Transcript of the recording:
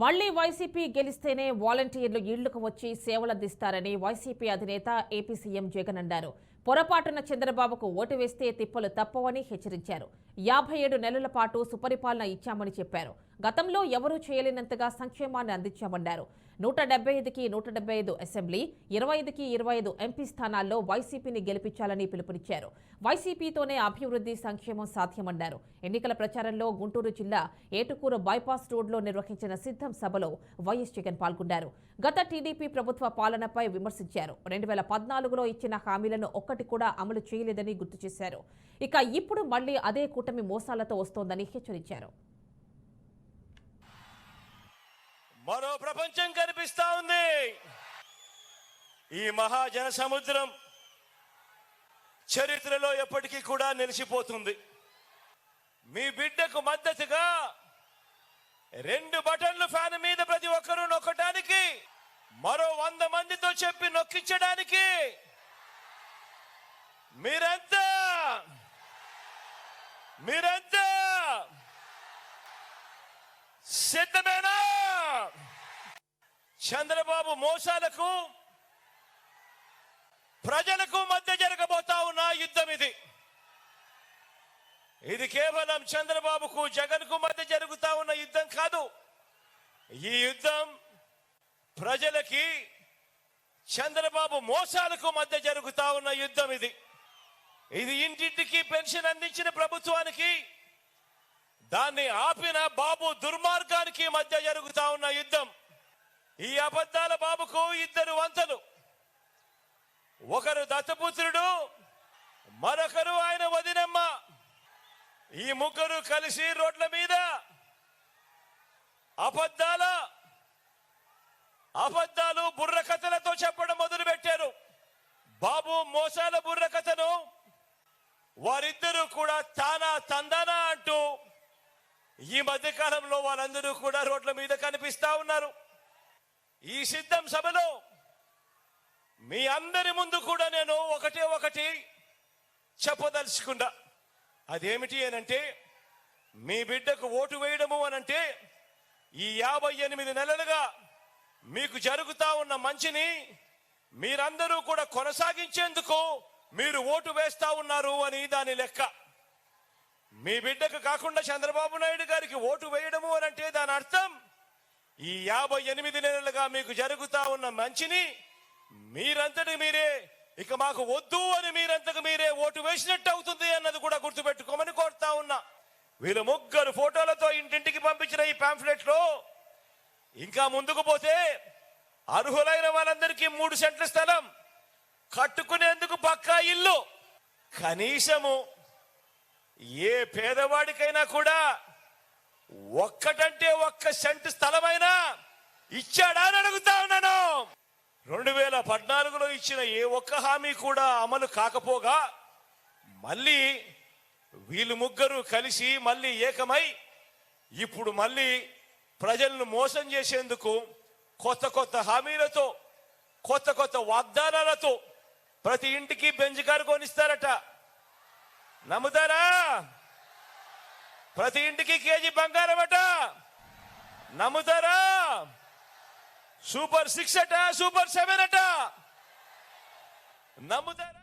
మళ్లీ వైసీపీ గెలిస్తేనే వాలంటీర్లు ఇళ్లకు వచ్చి సేవలందిస్తారని వైసీపీ అధినేత ఏపీ సీఎం జగన్ అన్నారు. పొరపాటున చంద్రబాబుకు ఓటు వేస్తే తిప్పలు తప్పవని హెచ్చరించారు. 57 నెలల పాటు సుపరిపాలన ఇచ్చామని చెప్పారు. గతంలో ఎవరూ చేయలేనంతగా సంక్షేమాన్ని అందించామన్నారు. 175కి 175 అసెంబ్లీ, 25కి 25 ఎంపీ స్థానాల్లో వైసీపీని గెలిపించాలని పిలుపునిచ్చారు. వైసీపీతోనే అభివృద్ధి, సంక్షేమం సాధ్యమన్నారు. ఎన్నికల ప్రచారంలో గుంటూరు జిల్లా ఏటుకూరు బైపాస్ రోడ్లో నిర్వహించిన సిద్ధం సభలో వైఎస్ జగన్ పాల్గొన్నారు. గత టీడీపీ ప్రభుత్వ పాలనపై విమర్శించారు. 2014లో ఇచ్చిన హామీలను ఒక్కటి కూడా అమలు చేయలేదని గుర్తు చేశారు. ఇక ఇప్పుడు మళ్లీ అదే కూటమి మోసాలతో వస్తోందని హెచ్చరించారు. మరో ప్రపంచం కనిపిస్తా ఉంది. ఈ మహాజన సముద్రం చరిత్రలో ఎప్పటికీ కూడా నిలిచిపోతుంది. మీ బిడ్డకు మద్దతుగా 2 బటన్లు ఫ్యాన్ మీద ప్రతి ఒక్కరూ నొక్కడానికి, మరో 100 మందితో చెప్పి నొక్కించడానికి మీరంతా సిద్ధమేనా? చంద్రబాబు మోసాలకు ప్రజలకు మధ్య జరగబోతా ఉన్న యుద్ధం ఇది కేవలం చంద్రబాబుకు జగన్కు మధ్య జరుగుతా ఉన్న యుద్ధం కాదు. ఈ యుద్ధం ప్రజలకి చంద్రబాబు మోసాలకు మధ్య జరుగుతా ఉన్న యుద్ధం ఇది ఇంటింటికి పెన్షన్ అందించిన ప్రభుత్వానికి, దాన్ని ఆపిన బాబు దుర్మార్గానికి మధ్య జరుగుతా ఉన్న యుద్ధం. ఈ అబద్ధాల బాబుకు 2 వంతలు. ఒకరు దత్తపుత్రుడు, మరొకరు ఆయన వదినమ్మ. ఈ ముగ్గురు కలిసి రోడ్ల మీద అబద్ధాలు బుర్రకథలతో చెప్పడం మొదలు పెట్టారు. బాబు మోసాల బుర్రకథను వారిద్దరూ కూడా తానా తందానా అంటూ ఈ మధ్య కాలంలో వాళ్ళందరూ కూడా రోడ్ల మీద కనిపిస్తా ఉన్నారు. ఈ సిద్ధం సభలో మీ అందరి ముందు కూడా నేను ఒకటి చెప్పదలుచుకున్నా. అదేమిటి అనంటే, మీ బిడ్డకు ఓటు వేయడము అనంటే ఈ 58 నెలలుగా మీకు జరుగుతా ఉన్న మంచిని మీరందరూ కూడా కొనసాగించేందుకు మీరు ఓటు వేస్తా ఉన్నారు అని దాని లెక్క. మీ బిడ్డకు కాకుండా చంద్రబాబు నాయుడు గారికి ఓటు వేయడము అనంటే దాని అర్థం ఈ 58 నెలలుగా మీకు జరుగుతా ఉన్న మంచిని మీరంతటి మీరే ఇక మాకు వద్దు అని మీరంతకు మీరే ఓటు వేసినట్టు అవుతుంది అన్నది కూడా గుర్తుపెట్టుకోమని కోరుతా ఉన్నా. వీళ్ళు ముగ్గురు ఫోటోలతో ఇంటింటికి పంపించిన ఈ పాంఫ్లెట్ లో ఇంకా ముందుకు పోతే అర్హులైన వాళ్ళందరికీ 3 సెంట్ల స్థలం, కట్టుకునేందుకు పక్కా ఇల్లు, కనీసము ఏ పేదవాడికైనా కూడా ఒక్కటంటే 1 సెంటు స్థలమైనా ఇచ్చాడా అని అడుగుతా ఉన్నాను. 2014లో ఇచ్చిన ఏ ఒక్క హామీ కూడా అమలు కాకపోగా మళ్ళీ వీళ్ళు ముగ్గురు కలిసి మళ్ళీ ఏకమై ఇప్పుడు మళ్ళీ ప్రజలను మోసం చేసేందుకు కొత్త హామీలతో, కొత్త వాగ్దానాలతో ప్రతి ఇంటికి బెంజ్ కారు కొనిస్తారట. నమ్ముతారా? ప్రతి ఇంటికి కేజీ బంగారం అట. నమ్ముతారా? సూపర్ 6 అట, సూపర్ 7 అట. నమ్ముతారా?